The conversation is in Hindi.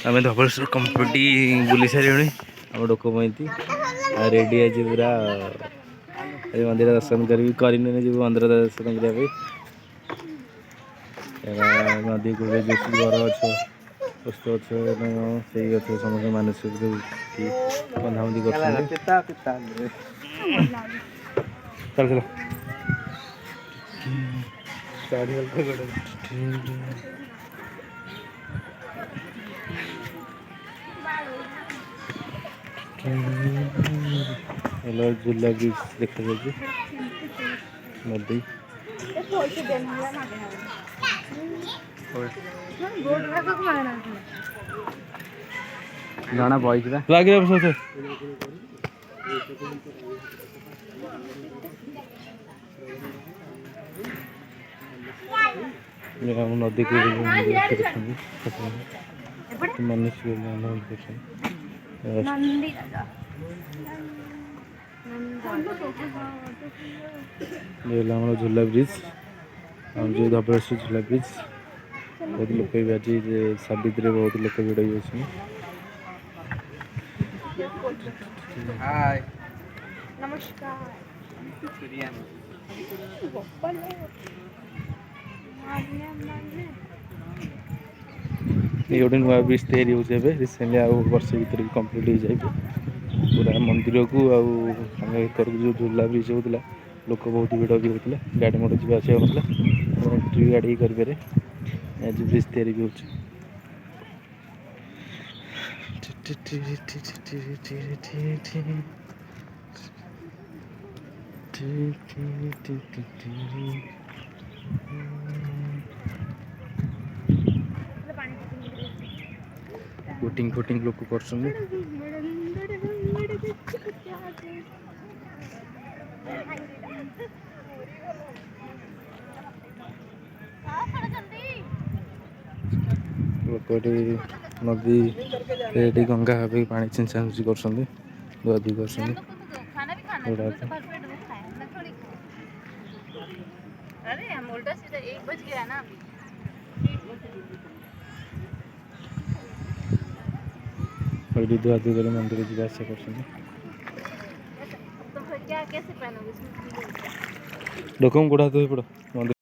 आम धवलेश्वर कम्प्लीट बुली सारे आम डोक मईती रेडी आज पूरा मंदिर दर्शन करी जी मंदिर दर्शन करने नदी को बर गछ पुष्ट गछ से गछ समस्त मानसिक बंधाबंधी कर झूला ब्रिज देखा जाए नदी जाना बॉयज लगे नदी को मनुष्य झूला ब्रिज जो धवलेश्वर झूला ब्रिज बहुत लोक भी आज सावित्री बहुत लोक भिड़ भी अच्छे ये गोटे नुआ ब्रिज तैयारी होते रिसेंटली वर्ष भर कम्प्लीट हो जाए पूरा मंदिर को आकर जो झूला ब्रिज होता लोक बहुत भिड़ भी होता गाड़ी मोटर जी आसा होता गाड़ी करें आज ब्रिज तैयारी भी होती बोटिंग फोटिंग लोक कर नदी गंगा भाई पानी छिंचा छुची कर धुआधुई कर धुआधुई कर मंदिर जा कर डोकम गोड़ा हाथ पड़ मंदिर